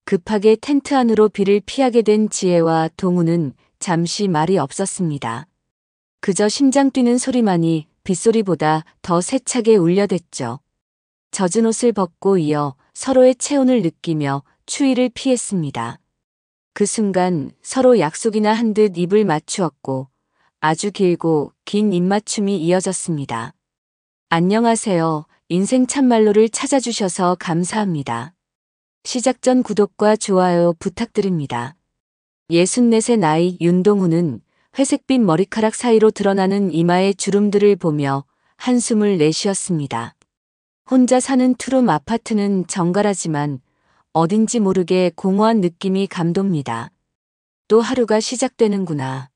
급하게 텐트 안으로 비를 피하게 된 지혜와 동우는 잠시 말이 없었습니다. 그저 심장 뛰는 소리만이 빗소리보다 더 세차게 울려댔죠. 젖은 옷을 벗고 이어 서로의 체온을 느끼며 추위를 피했습니다. 그 순간 서로 약속이나 한 듯 입을 맞추었고 아주 길고 긴 입맞춤이 이어졌습니다. 안녕하세요. 인생 참말로를 찾아주셔서 감사합니다. 시작 전 구독과 좋아요 부탁드립니다. 64의 나이 윤동우는 회색빛 머리카락 사이로 드러나는 이마의 주름들을 보며 한숨을 내쉬었습니다. 혼자 사는 투룸 아파트는 정갈하지만 어딘지 모르게 공허한 느낌이 감돕니다. 또 하루가 시작되는구나.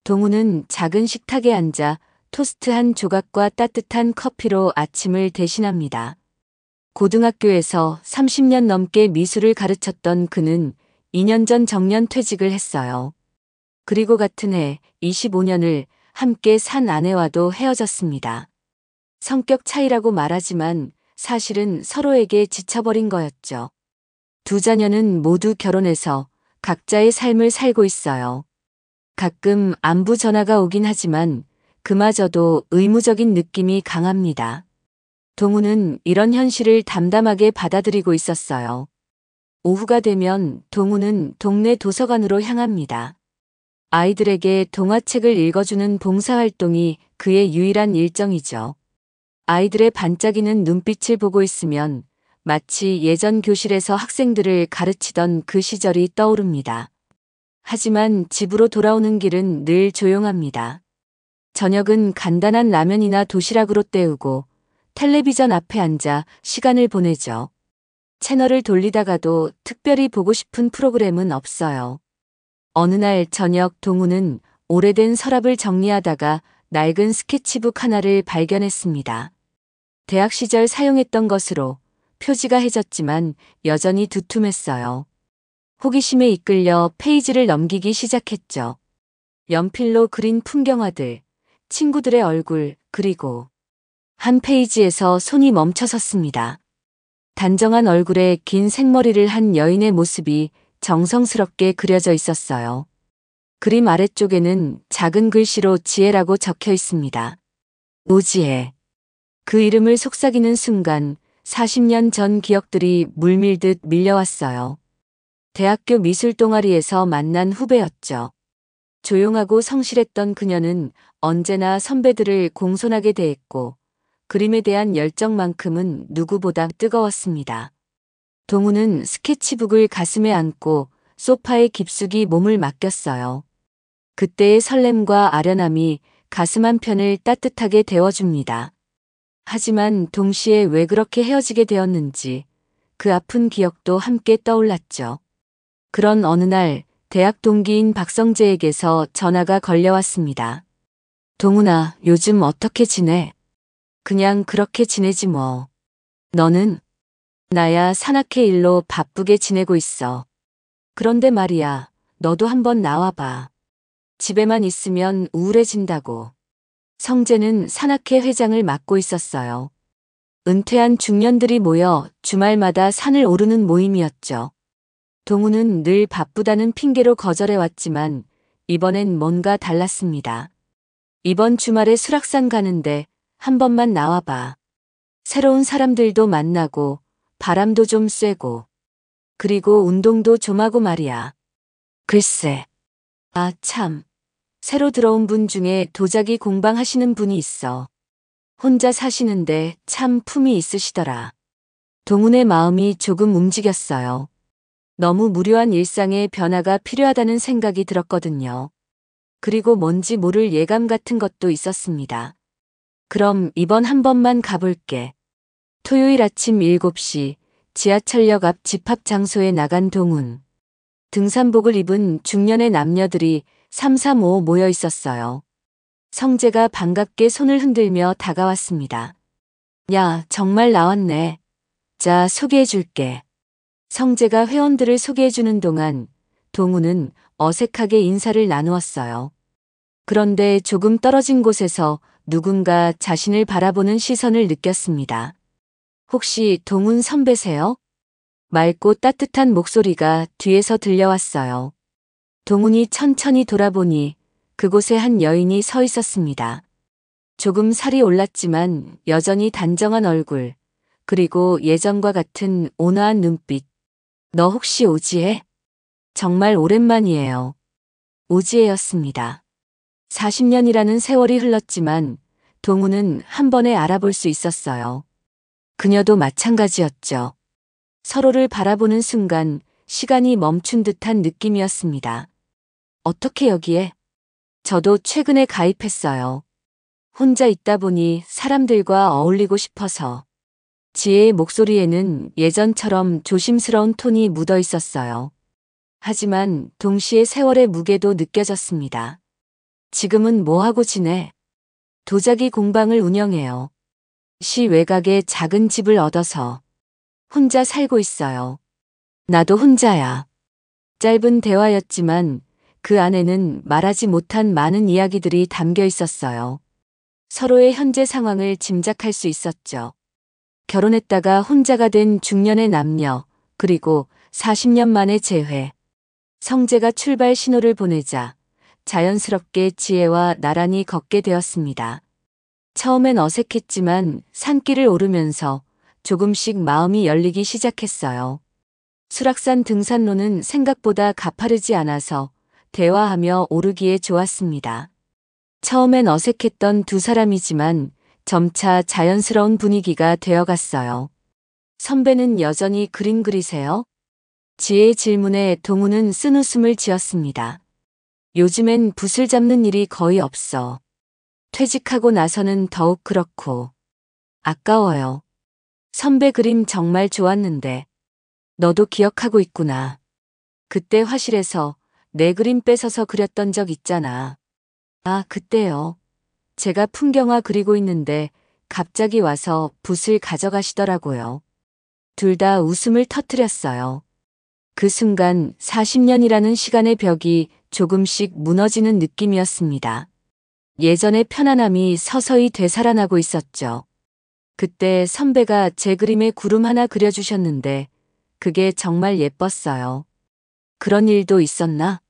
동우는 작은 식탁에 앉아 토스트 한 조각과 따뜻한 커피로 아침을 대신합니다. 고등학교에서 30년 넘게 미술을 가르쳤던 그는 2년 전 정년 퇴직을 했어요. 그리고 같은 해 25년을 함께 산 아내와도 헤어졌습니다. 성격 차이라고 말하지만 사실은 서로에게 지쳐버린 거였죠. 두 자녀는 모두 결혼해서 각자의 삶을 살고 있어요. 가끔 안부 전화가 오긴 하지만 그마저도 의무적인 느낌이 강합니다. 동우는 이런 현실을 담담하게 받아들이고 있었어요. 오후가 되면 동우는 동네 도서관으로 향합니다. 아이들에게 동화책을 읽어주는 봉사활동이 그의 유일한 일정이죠. 아이들의 반짝이는 눈빛을 보고 있으면 마치 예전 교실에서 학생들을 가르치던 그 시절이 떠오릅니다. 하지만 집으로 돌아오는 길은 늘 조용합니다. 저녁은 간단한 라면이나 도시락으로 때우고 텔레비전 앞에 앉아 시간을 보내죠. 채널을 돌리다가도 특별히 보고 싶은 프로그램은 없어요. 어느 날 저녁 동우는 오래된 서랍을 정리하다가 낡은 스케치북 하나를 발견했습니다. 대학 시절 사용했던 것으로 표지가 해졌지만 여전히 두툼했어요. 호기심에 이끌려 페이지를 넘기기 시작했죠. 연필로 그린 풍경화들, 친구들의 얼굴, 그리고 한 페이지에서 손이 멈춰섰습니다. 단정한 얼굴에 긴 생머리를 한 여인의 모습이 정성스럽게 그려져 있었어요. 그림 아래쪽에는 작은 글씨로 지혜라고 적혀 있습니다. 오지혜. 그 이름을 속삭이는 순간 40년 전 기억들이 물밀듯 밀려왔어요. 대학교 미술 동아리에서 만난 후배였죠. 조용하고 성실했던 그녀는 언제나 선배들을 공손하게 대했고 그림에 대한 열정만큼은 누구보다 뜨거웠습니다. 동우는 스케치북을 가슴에 안고 소파에 깊숙이 몸을 맡겼어요. 그때의 설렘과 아련함이 가슴 한편을 따뜻하게 데워줍니다. 하지만 동시에 왜 그렇게 헤어지게 되었는지 그 아픈 기억도 함께 떠올랐죠. 그런 어느 날 대학 동기인 박성재에게서 전화가 걸려왔습니다. 동훈아, 요즘 어떻게 지내? 그냥 그렇게 지내지 뭐. 너는? 나야 산악회 일로 바쁘게 지내고 있어. 그런데 말이야, 너도 한번 나와봐. 집에만 있으면 우울해진다고. 성재는 산악회 회장을 맡고 있었어요. 은퇴한 중년들이 모여 주말마다 산을 오르는 모임이었죠. 동우는 늘 바쁘다는 핑계로 거절해왔지만 이번엔 뭔가 달랐습니다. 이번 주말에 수락산 가는데 한 번만 나와봐. 새로운 사람들도 만나고 바람도 좀 쐬고 그리고 운동도 좀 하고 말이야. 글쎄. 아 참. 새로 들어온 분 중에 도자기 공방 하시는 분이 있어. 혼자 사시는데 참 품이 있으시더라. 동훈의 마음이 조금 움직였어요. 너무 무료한 일상에 변화가 필요하다는 생각이 들었거든요. 그리고 뭔지 모를 예감 같은 것도 있었습니다. 그럼 이번 한 번만 가볼게. 토요일 아침 7시 지하철역 앞 집합 장소에 나간 동훈. 등산복을 입은 중년의 남녀들이 335 모여 있었어요. 성재가 반갑게 손을 흔들며 다가왔습니다. 야, 정말 나왔네. 자, 소개해줄게. 성재가 회원들을 소개해주는 동안 동우는 어색하게 인사를 나누었어요. 그런데 조금 떨어진 곳에서 누군가 자신을 바라보는 시선을 느꼈습니다. 혹시 동훈 선배세요? 맑고 따뜻한 목소리가 뒤에서 들려왔어요. 동훈이 천천히 돌아보니 그곳에 한 여인이 서 있었습니다. 조금 살이 올랐지만 여전히 단정한 얼굴, 그리고 예전과 같은 온화한 눈빛. 너 혹시 오지혜? 정말 오랜만이에요. 오지혜였습니다. 40년이라는 세월이 흘렀지만 동훈은 한 번에 알아볼 수 있었어요. 그녀도 마찬가지였죠. 서로를 바라보는 순간 시간이 멈춘 듯한 느낌이었습니다. 어떻게 여기에? 저도 최근에 가입했어요. 혼자 있다 보니 사람들과 어울리고 싶어서. 지혜의 목소리에는 예전처럼 조심스러운 톤이 묻어 있었어요. 하지만 동시에 세월의 무게도 느껴졌습니다. 지금은 뭐하고 지내? 도자기 공방을 운영해요. 시 외곽에 작은 집을 얻어서 혼자 살고 있어요. 나도 혼자야. 짧은 대화였지만 그 안에는 말하지 못한 많은 이야기들이 담겨 있었어요. 서로의 현재 상황을 짐작할 수 있었죠. 결혼했다가 혼자가 된 중년의 남녀, 그리고 40년 만의 재회. 성재가 출발 신호를 보내자 자연스럽게 지혜와 나란히 걷게 되었습니다. 처음엔 어색했지만 산길을 오르면서 조금씩 마음이 열리기 시작했어요. 수락산 등산로는 생각보다 가파르지 않아서 대화하며 오르기에 좋았습니다. 처음엔 어색했던 두 사람이지만 점차 자연스러운 분위기가 되어갔어요. 선배는 여전히 그림 그리세요? 지혜의 질문에 동훈은 쓴웃음을 지었습니다. 요즘엔 붓을 잡는 일이 거의 없어. 퇴직하고 나서는 더욱 그렇고. 아까워요. 선배 그림 정말 좋았는데. 너도 기억하고 있구나. 그때 화실에서 내 그림 뺏어서 그렸던 적 있잖아. 아, 그때요. 제가 풍경화 그리고 있는데 갑자기 와서 붓을 가져가시더라고요. 둘 다 웃음을 터뜨렸어요. 그 순간 40년이라는 시간의 벽이 조금씩 무너지는 느낌이었습니다. 예전의 편안함이 서서히 되살아나고 있었죠. 그때 선배가 제 그림에 구름 하나 그려주셨는데 그게 정말 예뻤어요. 그런 일도 있었나?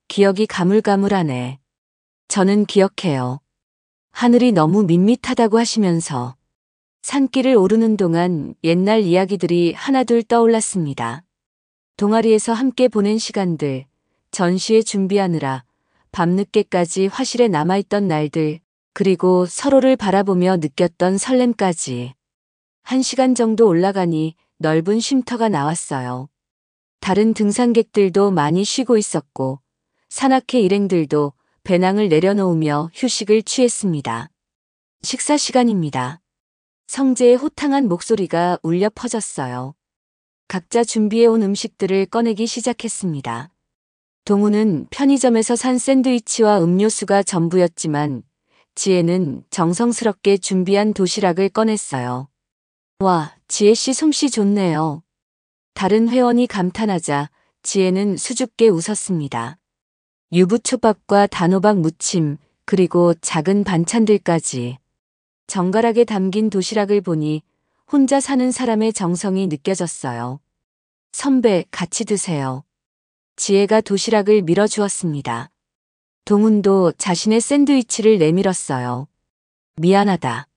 기억이 가물가물하네. 저는 기억해요. 하늘이 너무 밋밋하다고 하시면서 산길을 오르는 동안 옛날 이야기들이 하나둘 떠올랐습니다. 동아리에서 함께 보낸 시간들, 전시회 준비하느라 밤늦게까지 화실에 남아있던 날들, 그리고 서로를 바라보며 느꼈던 설렘까지. 1시간 정도 올라가니 넓은 쉼터가 나왔어요. 다른 등산객들도 많이 쉬고 있었고 산악회 일행들도 배낭을 내려놓으며 휴식을 취했습니다. 식사 시간입니다. 성재의 호탕한 목소리가 울려 퍼졌어요. 각자 준비해온 음식들을 꺼내기 시작했습니다. 동훈은 편의점에서 산 샌드위치와 음료수가 전부였지만 지혜는 정성스럽게 준비한 도시락을 꺼냈어요. 와, 지혜씨 솜씨 좋네요. 다른 회원이 감탄하자 지혜는 수줍게 웃었습니다. 유부초밥과 단호박 무침, 그리고 작은 반찬들까지. 정갈하게 담긴 도시락을 보니 혼자 사는 사람의 정성이 느껴졌어요. 선배, 같이 드세요. 지혜가 도시락을 밀어주었습니다. 동훈도 자신의 샌드위치를 내밀었어요. 미안하다.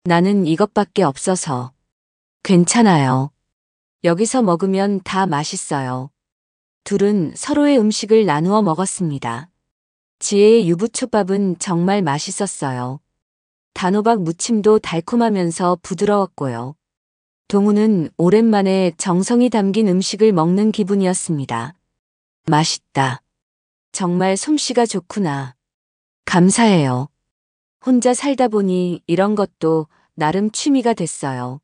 나는 이것밖에 없어서. 괜찮아요. 여기서 먹으면 다 맛있어요. 둘은 서로의 음식을 나누어 먹었습니다. 지혜의 유부초밥은 정말 맛있었어요. 단호박 무침도 달콤하면서 부드러웠고요. 동훈은 오랜만에 정성이 담긴 음식을 먹는 기분이었습니다. 맛있다. 정말 솜씨가 좋구나. 감사해요. 혼자 살다 보니 이런 것도 나름 취미가 됐어요.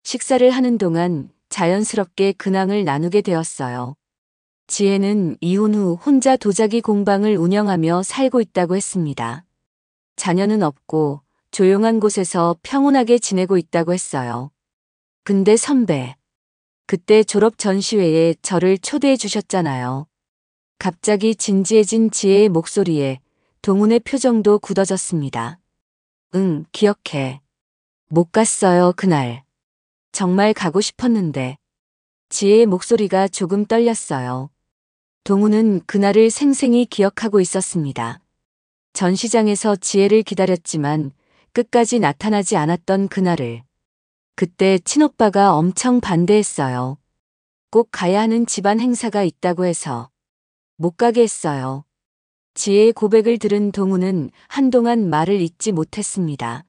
식사를 하는 동안 자연스럽게 근황을 나누게 되었어요. 지혜는 이혼 후 혼자 도자기 공방을 운영하며 살고 있다고 했습니다. 자녀는 없고 조용한 곳에서 평온하게 지내고 있다고 했어요. 근데 선배, 그때 졸업 전시회에 저를 초대해 주셨잖아요. 갑자기 진지해진 지혜의 목소리에 동훈의 표정도 굳어졌습니다. 응, 기억해. 못 갔어요, 그날. 정말 가고 싶었는데. 지혜의 목소리가 조금 떨렸어요. 동우는 그날을 생생히 기억하고 있었습니다. 전시장에서 지혜를 기다렸지만 끝까지 나타나지 않았던 그날을. 그때 친오빠가 엄청 반대했어요. 꼭 가야 하는 집안 행사가 있다고 해서 못 가게 했어요. 지혜의 고백을 들은 동우는 한동안 말을 잇지 못했습니다.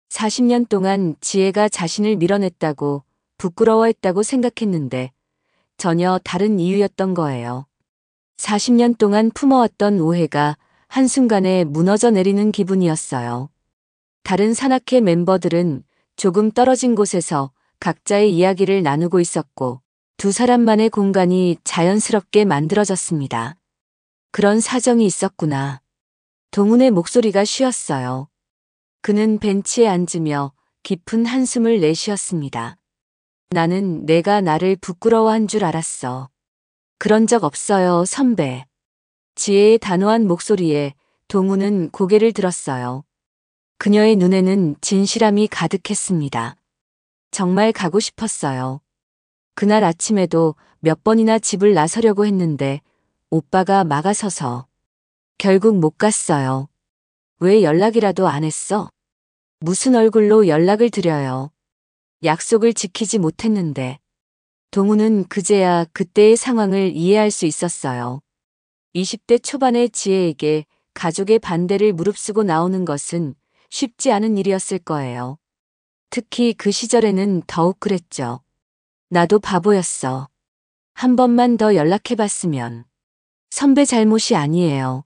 40년 동안 지혜가 자신을 밀어냈다고 부끄러워했다고 생각했는데 전혀 다른 이유였던 거예요. 40년 동안 품어왔던 오해가 한순간에 무너져 내리는 기분이었어요. 다른 산악회 멤버들은 조금 떨어진 곳에서 각자의 이야기를 나누고 있었고 두 사람만의 공간이 자연스럽게 만들어졌습니다. 그런 사정이 있었구나. 동훈의 목소리가 쉬었어요. 그는 벤치에 앉으며 깊은 한숨을 내쉬었습니다. 나는 내가 나를 부끄러워한 줄 알았어. 그런 적 없어요, 선배. 지혜의 단호한 목소리에 동훈은 고개를 들었어요. 그녀의 눈에는 진실함이 가득했습니다. 정말 가고 싶었어요. 그날 아침에도 몇 번이나 집을 나서려고 했는데 오빠가 막아서서 결국 못 갔어요. 왜 연락이라도 안 했어? 무슨 얼굴로 연락을 드려요? 약속을 지키지 못했는데. 동우는 그제야 그때의 상황을 이해할 수 있었어요. 20대 초반의 지혜에게 가족의 반대를 무릅쓰고 나오는 것은 쉽지 않은 일이었을 거예요. 특히 그 시절에는 더욱 그랬죠. 나도 바보였어. 한 번만 더 연락해봤으면. 선배 잘못이 아니에요.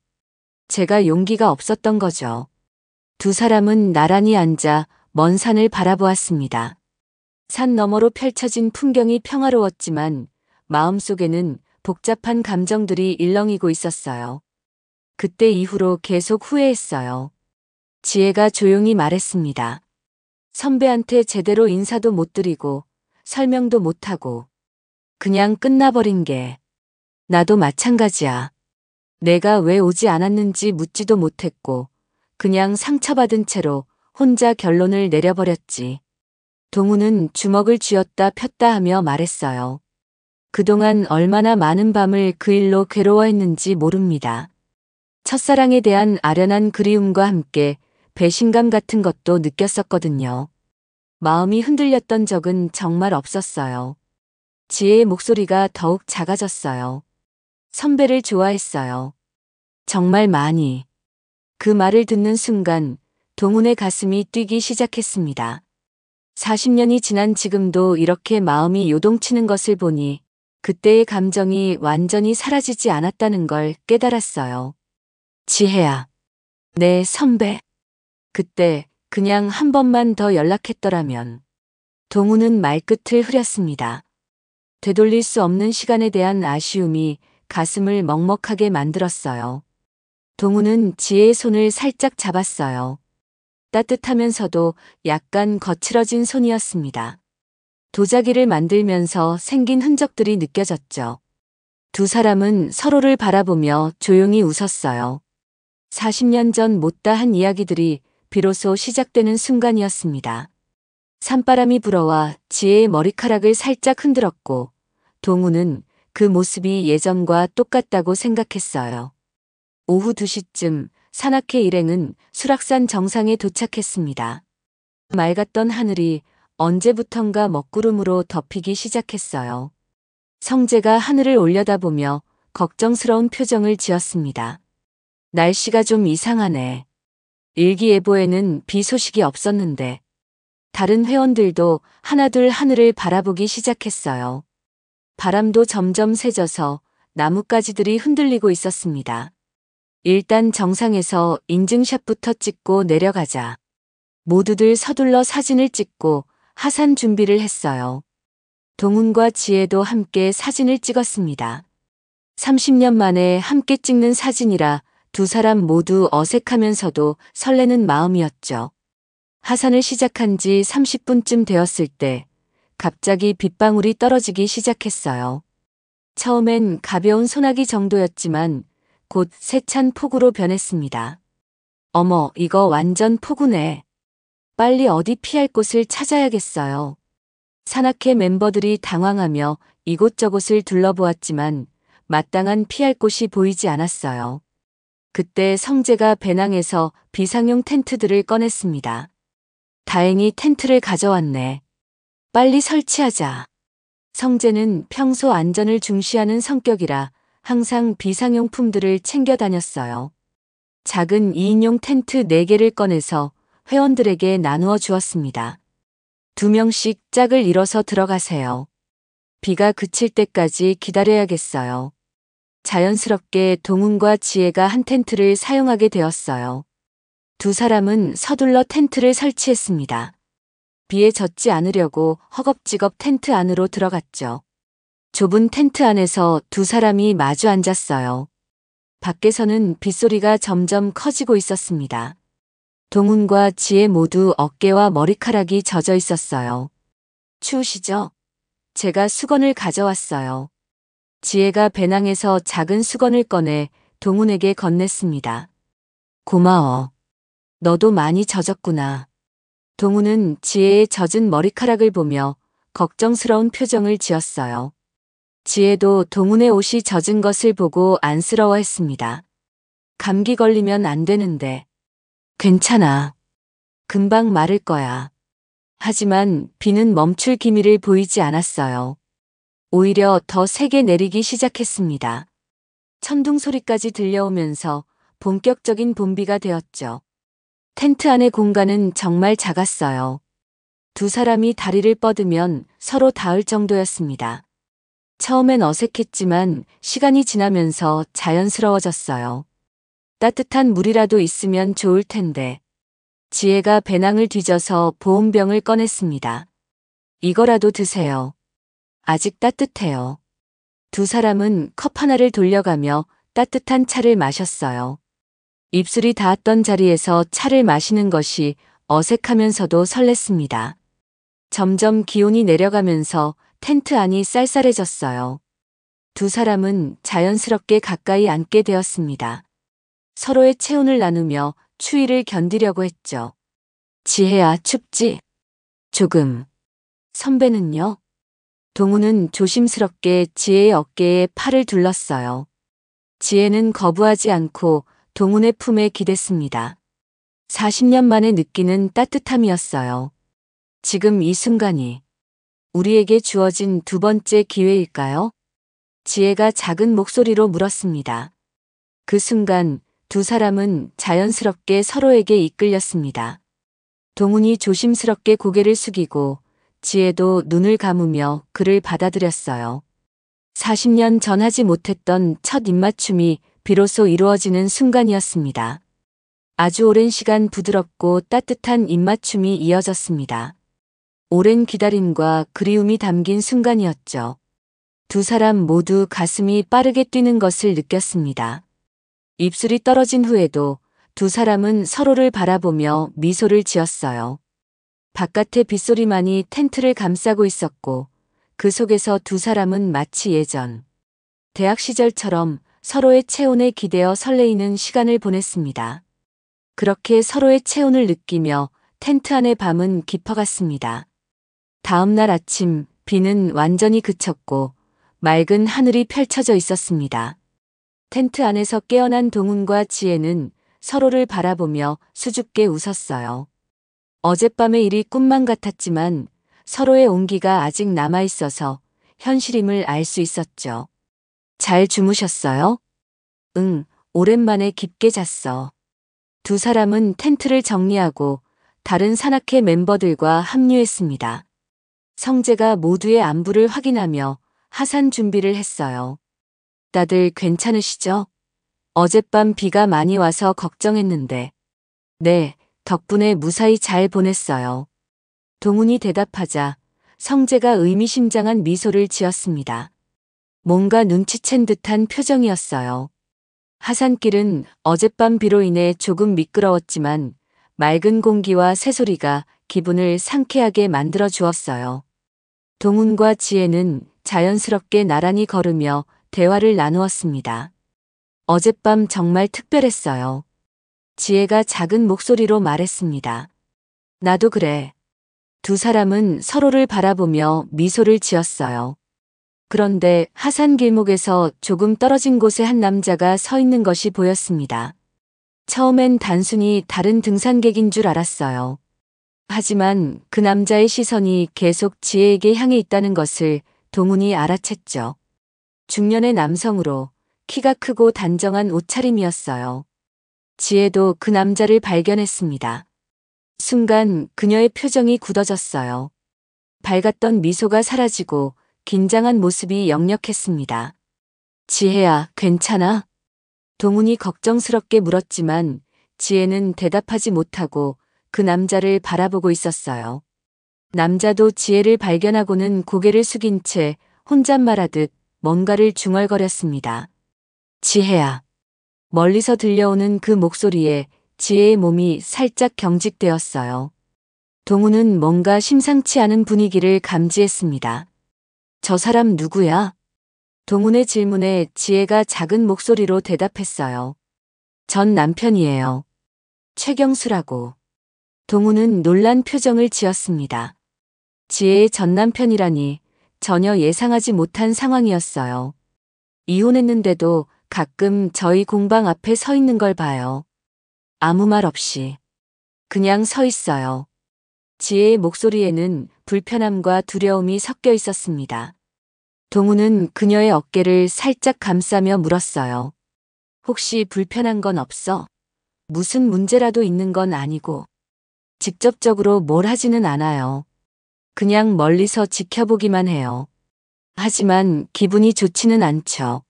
제가 용기가 없었던 거죠. 두 사람은 나란히 앉아 먼 산을 바라보았습니다. 산 너머로 펼쳐진 풍경이 평화로웠지만 마음속에는 복잡한 감정들이 일렁이고 있었어요. 그때 이후로 계속 후회했어요. 지혜가 조용히 말했습니다. 선배한테 제대로 인사도 못 드리고 설명도 못하고 그냥 끝나버린 게 나도 마찬가지야. 내가 왜 오지 않았는지 묻지도 못했고 그냥 상처받은 채로 혼자 결론을 내려버렸지. 동우는 주먹을 쥐었다 폈다 하며 말했어요. 그동안 얼마나 많은 밤을 그 일로 괴로워했는지 모릅니다. 첫사랑에 대한 아련한 그리움과 함께 배신감 같은 것도 느꼈었거든요. 마음이 흔들렸던 적은 정말 없었어요. 지혜의 목소리가 더욱 작아졌어요. 선배를 좋아했어요. 정말 많이. 그 말을 듣는 순간 동훈의 가슴이 뛰기 시작했습니다. 40년이 지난 지금도 이렇게 마음이 요동치는 것을 보니 그때의 감정이 완전히 사라지지 않았다는 걸 깨달았어요. 지혜야. 네, 선배. 그때 그냥 한 번만 더 연락했더라면. 동우는 말끝을 흐렸습니다. 되돌릴 수 없는 시간에 대한 아쉬움이 가슴을 먹먹하게 만들었어요. 동우는 지혜의 손을 살짝 잡았어요. 따뜻하면서도 약간 거칠어진 손이었습니다. 도자기를 만들면서 생긴 흔적들이 느껴졌죠. 두 사람은 서로를 바라보며 조용히 웃었어요. 40년 전 못다 한 이야기들이 비로소 시작되는 순간이었습니다. 산바람이 불어와 지혜의 머리카락을 살짝 흔들었고 동우는 그 모습이 예전과 똑같다고 생각했어요. 오후 2시쯤 산악회 일행은 수락산 정상에 도착했습니다. 맑았던 하늘이 언제부턴가 먹구름으로 덮이기 시작했어요. 성재가 하늘을 올려다보며 걱정스러운 표정을 지었습니다. 날씨가 좀 이상하네. 일기예보에는 비 소식이 없었는데 다른 회원들도 하나둘 하늘을 바라보기 시작했어요. 바람도 점점 세져서 나뭇가지들이 흔들리고 있었습니다. 일단 정상에서 인증샷부터 찍고 내려가자. 모두들 서둘러 사진을 찍고 하산 준비를 했어요. 동훈과 지혜도 함께 사진을 찍었습니다. 30년 만에 함께 찍는 사진이라 두 사람 모두 어색하면서도 설레는 마음이었죠. 하산을 시작한 지 30분쯤 되었을 때 갑자기 빗방울이 떨어지기 시작했어요. 처음엔 가벼운 소나기 정도였지만 곧 세찬 폭우로 변했습니다. 어머, 이거 완전 폭우네. 빨리 어디 피할 곳을 찾아야겠어요. 산악회 멤버들이 당황하며 이곳저곳을 둘러보았지만 마땅한 피할 곳이 보이지 않았어요. 그때 성재가 배낭에서 비상용 텐트들을 꺼냈습니다. 다행히 텐트를 가져왔네. 빨리 설치하자. 성재는 평소 안전을 중시하는 성격이라 항상 비상용품들을 챙겨 다녔어요. 작은 2인용 텐트 4개를 꺼내서 회원들에게 나누어 주었습니다. 2명씩 짝을 이뤄서 들어가세요. 비가 그칠 때까지 기다려야겠어요. 자연스럽게 동훈과 지혜가 한 텐트를 사용하게 되었어요. 2사람은 서둘러 텐트를 설치했습니다. 비에 젖지 않으려고 허겁지겁 텐트 안으로 들어갔죠. 좁은 텐트 안에서 2사람이 마주 앉았어요. 밖에서는 빗소리가 점점 커지고 있었습니다. 동훈과 지혜 모두 어깨와 머리카락이 젖어 있었어요. 추우시죠? 제가 수건을 가져왔어요. 지혜가 배낭에서 작은 수건을 꺼내 동훈에게 건넸습니다. 고마워. 너도 많이 젖었구나. 동훈은 지혜의 젖은 머리카락을 보며 걱정스러운 표정을 지었어요. 지혜도 동훈의 옷이 젖은 것을 보고 안쓰러워했습니다. 감기 걸리면 안 되는데. 괜찮아. 금방 마를 거야. 하지만 비는 멈출 기미를 보이지 않았어요. 오히려 더 세게 내리기 시작했습니다. 천둥 소리까지 들려오면서 본격적인 봄비가 되었죠. 텐트 안의 공간은 정말 작았어요. 2사람이 다리를 뻗으면 서로 닿을 정도였습니다. 처음엔 어색했지만 시간이 지나면서 자연스러워졌어요. 따뜻한 물이라도 있으면 좋을 텐데. 지혜가 배낭을 뒤져서 보온병을 꺼냈습니다. 이거라도 드세요. 아직 따뜻해요. 2사람은 컵 하나를 돌려가며 따뜻한 차를 마셨어요. 입술이 닿았던 자리에서 차를 마시는 것이 어색하면서도 설렜습니다. 점점 기온이 내려가면서 텐트 안이 쌀쌀해졌어요. 2사람은 자연스럽게 가까이 앉게 되었습니다. 서로의 체온을 나누며 추위를 견디려고 했죠. 지혜야, 춥지? 조금. 선배는요? 동훈은 조심스럽게 지혜의 어깨에 팔을 둘렀어요. 지혜는 거부하지 않고 동훈의 품에 기댔습니다. 40년 만에 느끼는 따뜻함이었어요. 지금 이 순간이 우리에게 주어진 2번째 기회일까요? 지혜가 작은 목소리로 물었습니다. 그 순간 2사람은 자연스럽게 서로에게 이끌렸습니다. 동훈이 조심스럽게 고개를 숙이고 지혜도 눈을 감으며 그를 받아들였어요. 40년 전 하지 못했던 첫 입맞춤이 비로소 이루어지는 순간이었습니다. 아주 오랜 시간 부드럽고 따뜻한 입맞춤이 이어졌습니다. 오랜 기다림과 그리움이 담긴 순간이었죠. 2사람 모두 가슴이 빠르게 뛰는 것을 느꼈습니다. 입술이 떨어진 후에도 2사람은 서로를 바라보며 미소를 지었어요. 바깥의 빗소리만이 텐트를 감싸고 있었고 그 속에서 2사람은 마치 예전, 대학 시절처럼 서로의 체온에 기대어 설레이는 시간을 보냈습니다. 그렇게 서로의 체온을 느끼며 텐트 안의 밤은 깊어갔습니다. 다음 날 아침 비는 완전히 그쳤고 맑은 하늘이 펼쳐져 있었습니다. 텐트 안에서 깨어난 동훈과 지혜는 서로를 바라보며 수줍게 웃었어요. 어젯밤의 일이 꿈만 같았지만 서로의 온기가 아직 남아있어서 현실임을 알 수 있었죠. 잘 주무셨어요? 응, 오랜만에 깊게 잤어. 2사람은 텐트를 정리하고 다른 산악회 멤버들과 합류했습니다. 성재가 모두의 안부를 확인하며 하산 준비를 했어요. 다들 괜찮으시죠? 어젯밤 비가 많이 와서 걱정했는데. 네, 덕분에 무사히 잘 보냈어요. 동훈이 대답하자 성재가 의미심장한 미소를 지었습니다. 뭔가 눈치챈 듯한 표정이었어요. 하산길은 어젯밤 비로 인해 조금 미끄러웠지만 맑은 공기와 새소리가 기분을 상쾌하게 만들어 주었어요. 동훈과 지혜는 자연스럽게 나란히 걸으며 대화를 나누었습니다. 어젯밤 정말 특별했어요. 지혜가 작은 목소리로 말했습니다. 나도 그래. 2사람은 서로를 바라보며 미소를 지었어요. 그런데 하산 길목에서 조금 떨어진 곳에 한 남자가 서 있는 것이 보였습니다. 처음엔 단순히 다른 등산객인 줄 알았어요. 하지만 그 남자의 시선이 계속 지혜에게 향해 있다는 것을 동훈이 알아챘죠. 중년의 남성으로 키가 크고 단정한 옷차림이었어요. 지혜도 그 남자를 발견했습니다. 순간 그녀의 표정이 굳어졌어요. 밝았던 미소가 사라지고 긴장한 모습이 역력했습니다. 지혜야, 괜찮아? 동훈이 걱정스럽게 물었지만 지혜는 대답하지 못하고 그 남자를 바라보고 있었어요. 남자도 지혜를 발견하고는 고개를 숙인 채 혼잣말하듯 뭔가를 중얼거렸습니다. 지혜야. 멀리서 들려오는 그 목소리에 지혜의 몸이 살짝 경직되었어요. 동훈은 뭔가 심상치 않은 분위기를 감지했습니다. 저 사람 누구야? 동훈의 질문에 지혜가 작은 목소리로 대답했어요. 전 남편이에요. 최경수라고. 동훈은 놀란 표정을 지었습니다. 지혜의 전 남편이라니 전혀 예상하지 못한 상황이었어요. 이혼했는데도 가끔 저희 공방 앞에 서 있는 걸 봐요. 아무 말 없이. 그냥 서 있어요. 지혜의 목소리에는 불편함과 두려움이 섞여 있었습니다. 동훈은 그녀의 어깨를 살짝 감싸며 물었어요. 혹시 불편한 건 없어? 무슨 문제라도 있는 건 아니고. 직접적으로 뭘 하지는 않아요. 그냥 멀리서 지켜보기만 해요. 하지만 기분이 좋지는 않죠.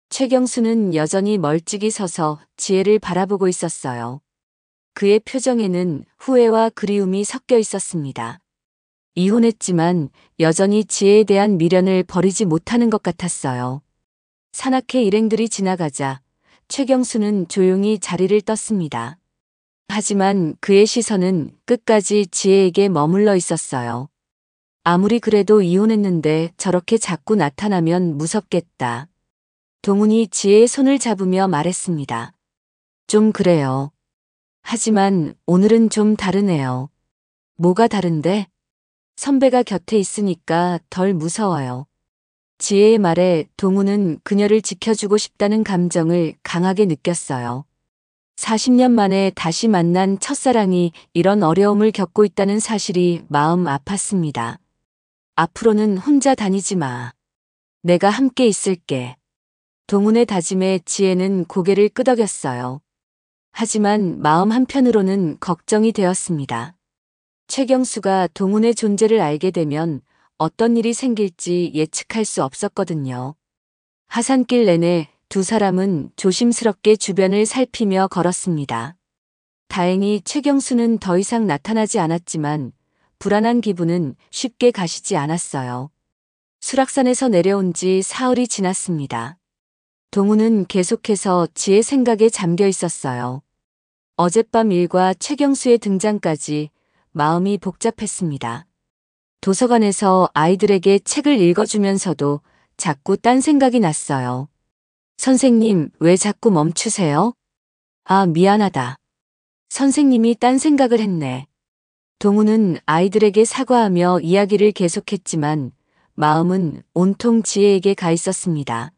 최경수는 여전히 멀찍이 서서 지혜를 바라보고 있었어요. 그의 표정에는 후회와 그리움이 섞여 있었습니다. 이혼했지만 여전히 지혜에 대한 미련을 버리지 못하는 것 같았어요. 산악회 일행들이 지나가자 최경수는 조용히 자리를 떴습니다. 하지만 그의 시선은 끝까지 지혜에게 머물러 있었어요. 아무리 그래도 이혼했는데 저렇게 자꾸 나타나면 무섭겠다. 동훈이 지혜의 손을 잡으며 말했습니다. 좀 그래요. 하지만 오늘은 좀 다르네요. 뭐가 다른데? 선배가 곁에 있으니까 덜 무서워요. 지혜의 말에 동훈은 그녀를 지켜주고 싶다는 감정을 강하게 느꼈어요. 40년 만에 다시 만난 첫사랑이 이런 어려움을 겪고 있다는 사실이 마음 아팠습니다. 앞으로는 혼자 다니지 마. 내가 함께 있을게. 동훈의 다짐에 지혜는 고개를 끄덕였어요. 하지만 마음 한편으로는 걱정이 되었습니다. 최경수가 동훈의 존재를 알게 되면 어떤 일이 생길지 예측할 수 없었거든요. 하산길 내내 두 사람은 조심스럽게 주변을 살피며 걸었습니다. 다행히 최경수는 더 이상 나타나지 않았지만 불안한 기분은 쉽게 가시지 않았어요. 수락산에서 내려온 지 사흘이 지났습니다. 동훈은 계속해서 지혜 생각에 잠겨 있었어요. 어젯밤 일과 최경수의 등장까지 마음이 복잡했습니다. 도서관에서 아이들에게 책을 읽어주면서도 자꾸 딴 생각이 났어요. 선생님, 왜 자꾸 멈추세요? 아, 미안하다. 선생님이 딴 생각을 했네. 동훈은 아이들에게 사과하며 이야기를 계속했지만 마음은 온통 지혜에게 가 있었습니다.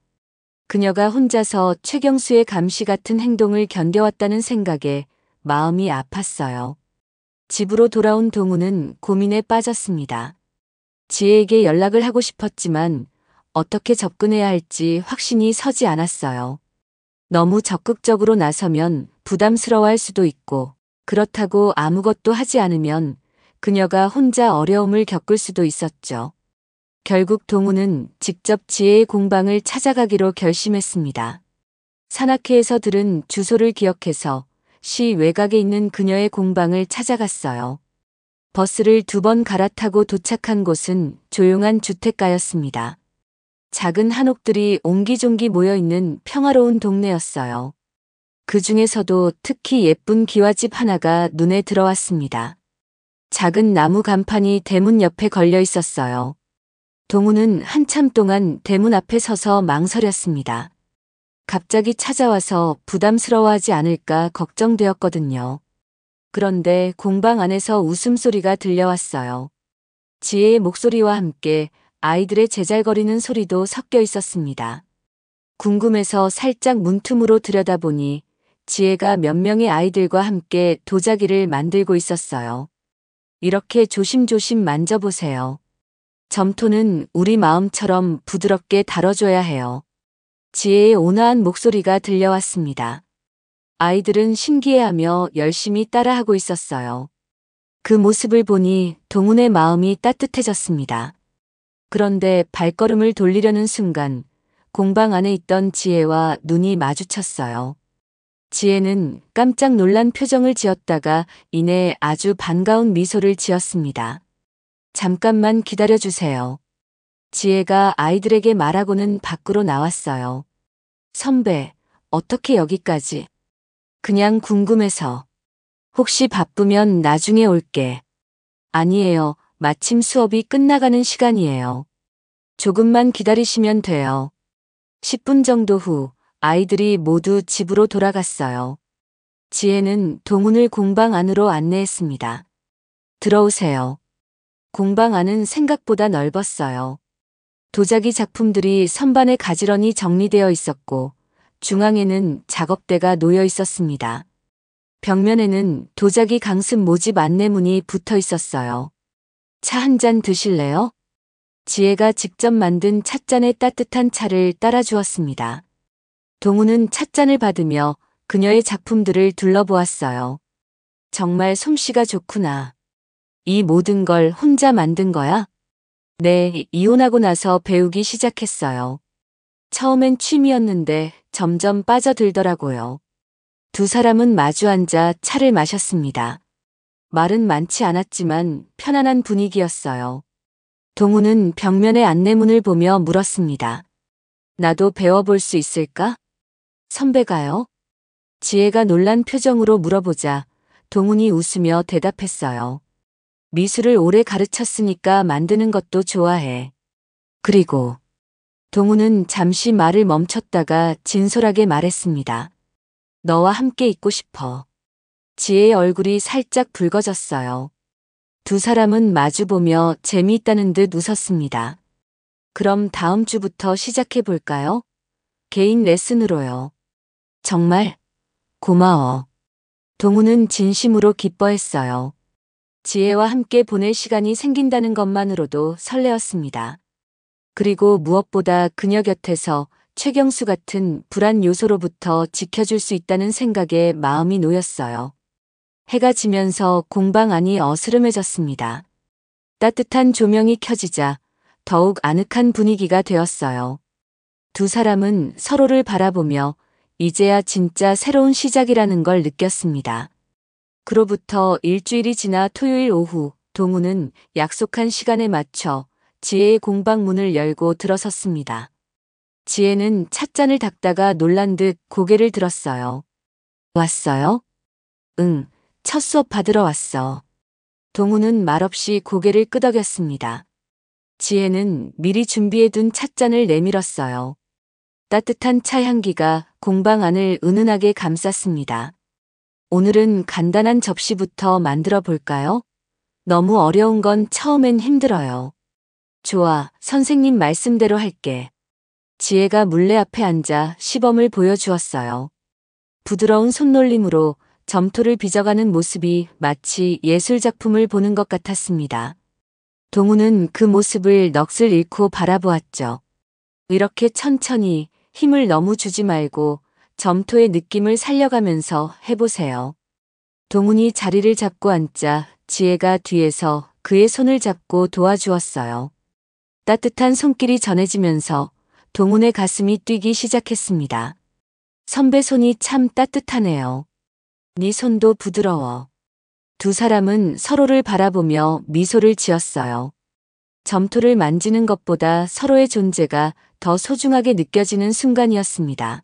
그녀가 혼자서 최경수의 감시 같은 행동을 견뎌왔다는 생각에 마음이 아팠어요. 집으로 돌아온 동훈은 고민에 빠졌습니다. 지혜에게 연락을 하고 싶었지만 어떻게 접근해야 할지 확신이 서지 않았어요. 너무 적극적으로 나서면 부담스러워할 수도 있고 그렇다고 아무것도 하지 않으면 그녀가 혼자 어려움을 겪을 수도 있었죠. 결국 동훈은 직접 지혜의 공방을 찾아가기로 결심했습니다. 산악회에서 들은 주소를 기억해서 시 외곽에 있는 그녀의 공방을 찾아갔어요. 버스를 2번 갈아타고 도착한 곳은 조용한 주택가였습니다. 작은 한옥들이 옹기종기 모여있는 평화로운 동네였어요. 그 중에서도 특히 예쁜 기와집 하나가 눈에 들어왔습니다. 작은 나무 간판이 대문 옆에 걸려 있었어요. 동훈은 한참 동안 대문 앞에 서서 망설였습니다. 갑자기 찾아와서 부담스러워하지 않을까 걱정되었거든요. 그런데 공방 안에서 웃음소리가 들려왔어요. 지혜의 목소리와 함께 아이들의 제잘거리는 소리도 섞여 있었습니다. 궁금해서 살짝 문틈으로 들여다보니 지혜가 몇 명의 아이들과 함께 도자기를 만들고 있었어요. 이렇게 조심조심 만져보세요. 점토는 우리 마음처럼 부드럽게 다뤄줘야 해요. 지혜의 온화한 목소리가 들려왔습니다. 아이들은 신기해하며 열심히 따라하고 있었어요. 그 모습을 보니 동훈의 마음이 따뜻해졌습니다. 그런데 발걸음을 돌리려는 순간 공방 안에 있던 지혜와 눈이 마주쳤어요. 지혜는 깜짝 놀란 표정을 지었다가 이내 아주 반가운 미소를 지었습니다. 잠깐만 기다려주세요. 지혜가 아이들에게 말하고는 밖으로 나왔어요. 선배, 어떻게 여기까지? 그냥 궁금해서. 혹시 바쁘면 나중에 올게. 아니에요. 마침 수업이 끝나가는 시간이에요. 조금만 기다리시면 돼요. 10분 정도 후 아이들이 모두 집으로 돌아갔어요. 지혜는 동훈을 공방 안으로 안내했습니다. 들어오세요. 공방 안은 생각보다 넓었어요. 도자기 작품들이 선반에 가지런히 정리되어 있었고 중앙에는 작업대가 놓여 있었습니다. 벽면에는 도자기 강습 모집 안내문이 붙어 있었어요. 차 한 잔 드실래요? 지혜가 직접 만든 찻잔에 따뜻한 차를 따라 주었습니다. 동훈은 찻잔을 받으며 그녀의 작품들을 둘러보았어요. 정말 솜씨가 좋구나. 이 모든 걸 혼자 만든 거야? 네, 이혼하고 나서 배우기 시작했어요. 처음엔 취미였는데 점점 빠져들더라고요. 두 사람은 마주 앉아 차를 마셨습니다. 말은 많지 않았지만 편안한 분위기였어요. 동훈은 벽면의 안내문을 보며 물었습니다. 나도 배워볼 수 있을까? 선배가요? 지혜가 놀란 표정으로 물어보자 동훈이 웃으며 대답했어요. 미술을 오래 가르쳤으니까 만드는 것도 좋아해. 그리고 동훈은 잠시 말을 멈췄다가 진솔하게 말했습니다. 너와 함께 있고 싶어. 지혜의 얼굴이 살짝 붉어졌어요. 두 사람은 마주보며 재미있다는 듯 웃었습니다. 그럼 다음 주부터 시작해 볼까요? 개인 레슨으로요. 정말? 고마워. 동훈은 진심으로 기뻐했어요. 지혜와 함께 보낼 시간이 생긴다는 것만으로도 설레었습니다. 그리고 무엇보다 그녀 곁에서 최경수 같은 불안 요소로부터 지켜줄 수 있다는 생각에 마음이 놓였어요. 해가 지면서 공방 안이 어스름해졌습니다. 따뜻한 조명이 켜지자 더욱 아늑한 분위기가 되었어요. 두 사람은 서로를 바라보며 이제야 진짜 새로운 시작이라는 걸 느꼈습니다. 그로부터 일주일이 지나 토요일 오후 동훈은 약속한 시간에 맞춰 지혜의 공방 문을 열고 들어섰습니다. 지혜는 찻잔을 닦다가 놀란 듯 고개를 들었어요. 왔어요? 응, 첫 수업 받으러 왔어. 동훈은 말없이 고개를 끄덕였습니다. 지혜는 미리 준비해둔 찻잔을 내밀었어요. 따뜻한 차 향기가 공방 안을 은은하게 감쌌습니다. 오늘은 간단한 접시부터 만들어 볼까요? 너무 어려운 건 처음엔 힘들어요. 좋아, 선생님 말씀대로 할게. 지혜가 물레 앞에 앉아 시범을 보여주었어요. 부드러운 손놀림으로 점토를 빚어가는 모습이 마치 예술작품을 보는 것 같았습니다. 동훈은 그 모습을 넋을 잃고 바라보았죠. 이렇게 천천히 힘을 너무 주지 말고 점토의 느낌을 살려가면서 해보세요. 동훈이 자리를 잡고 앉자 지혜가 뒤에서 그의 손을 잡고 도와주었어요. 따뜻한 손길이 전해지면서 동훈의 가슴이 뛰기 시작했습니다. 선배 손이 참 따뜻하네요. 네 손도 부드러워. 두 사람은 서로를 바라보며 미소를 지었어요. 점토를 만지는 것보다 서로의 존재가 더 소중하게 느껴지는 순간이었습니다.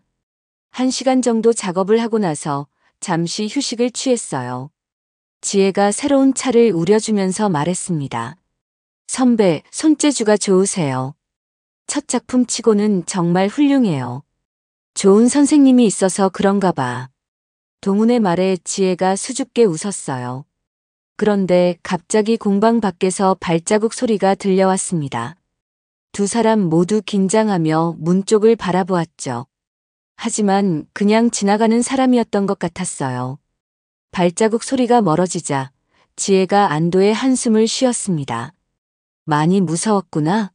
1시간 정도 작업을 하고 나서 잠시 휴식을 취했어요. 지혜가 새로운 차를 우려주면서 말했습니다. 선배, 손재주가 좋으세요. 첫 작품 치고는 정말 훌륭해요. 좋은 선생님이 있어서 그런가 봐. 동훈의 말에 지혜가 수줍게 웃었어요. 그런데 갑자기 공방 밖에서 발자국 소리가 들려왔습니다. 두 사람 모두 긴장하며 문 쪽을 바라보았죠. 하지만 그냥 지나가는 사람이었던 것 같았어요. 발자국 소리가 멀어지자 지혜가 안도의 한숨을 쉬었습니다. 많이 무서웠구나.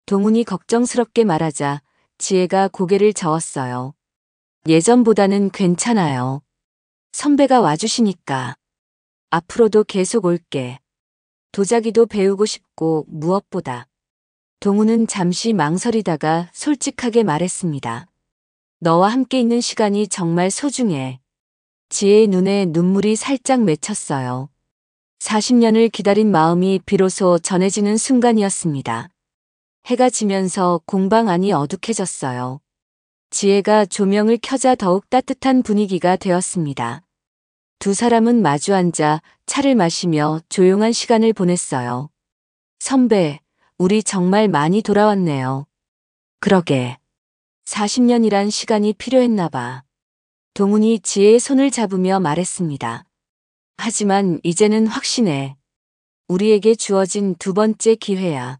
동훈이 걱정스럽게 말하자 지혜가 고개를 저었어요. 예전보다는 괜찮아요. 선배가 와주시니까. 앞으로도 계속 올게. 도자기도 배우고 싶고 무엇보다. 동훈은 잠시 망설이다가 솔직하게 말했습니다. 너와 함께 있는 시간이 정말 소중해. 지혜의 눈에 눈물이 살짝 맺혔어요. 40년을 기다린 마음이 비로소 전해지는 순간이었습니다. 해가 지면서 공방 안이 어둑해졌어요. 지혜가 조명을 켜자 더욱 따뜻한 분위기가 되었습니다. 두 사람은 마주 앉아 차를 마시며 조용한 시간을 보냈어요. 선배, 우리 정말 많이 돌아왔네요. 그러게. 40년이란 시간이 필요했나 봐. 동훈이 지혜의 손을 잡으며 말했습니다. 하지만 이제는 확신해. 우리에게 주어진 두 번째 기회야.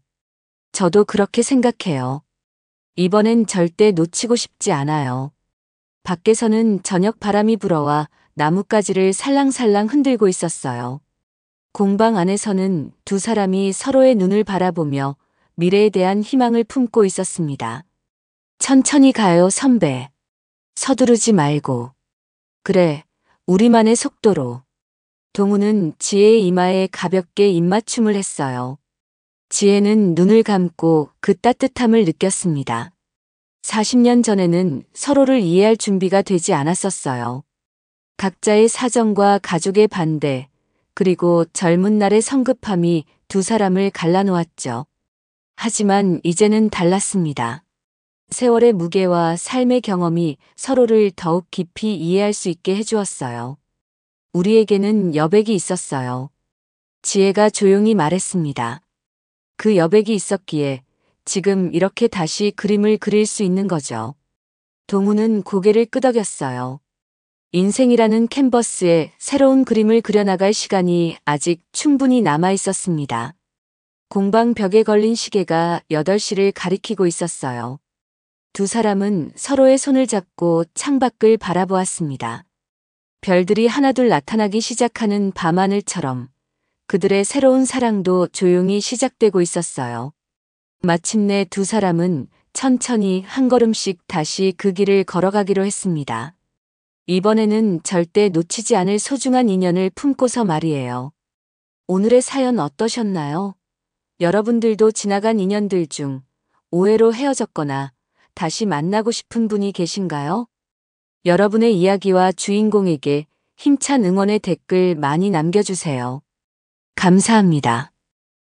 저도 그렇게 생각해요. 이번엔 절대 놓치고 싶지 않아요. 밖에서는 저녁 바람이 불어와 나뭇가지를 살랑살랑 흔들고 있었어요. 공방 안에서는 두 사람이 서로의 눈을 바라보며 미래에 대한 희망을 품고 있었습니다. 천천히 가요, 선배. 서두르지 말고. 그래, 우리만의 속도로. 동훈은 지혜의 이마에 가볍게 입맞춤을 했어요. 지혜는 눈을 감고 그 따뜻함을 느꼈습니다. 40년 전에는 서로를 이해할 준비가 되지 않았었어요. 각자의 사정과 가족의 반대, 그리고 젊은 날의 성급함이 두 사람을 갈라놓았죠. 하지만 이제는 달랐습니다. 세월의 무게와 삶의 경험이 서로를 더욱 깊이 이해할 수 있게 해주었어요. 우리에게는 여백이 있었어요. 지혜가 조용히 말했습니다. 그 여백이 있었기에 지금 이렇게 다시 그림을 그릴 수 있는 거죠. 동훈은 고개를 끄덕였어요. 인생이라는 캔버스에 새로운 그림을 그려나갈 시간이 아직 충분히 남아 있었습니다. 공방 벽에 걸린 시계가 8시를 가리키고 있었어요. 두 사람은 서로의 손을 잡고 창밖을 바라보았습니다. 별들이 하나둘 나타나기 시작하는 밤하늘처럼 그들의 새로운 사랑도 조용히 시작되고 있었어요. 마침내 두 사람은 천천히 한 걸음씩 다시 그 길을 걸어가기로 했습니다. 이번에는 절대 놓치지 않을 소중한 인연을 품고서 말이에요. 오늘의 사연 어떠셨나요? 여러분들도 지나간 인연들 중 오해로 헤어졌거나 다시 만나고 싶은 분이 계신가요? 여러분의 이야기와 주인공에게 힘찬 응원의 댓글 많이 남겨주세요. 감사합니다.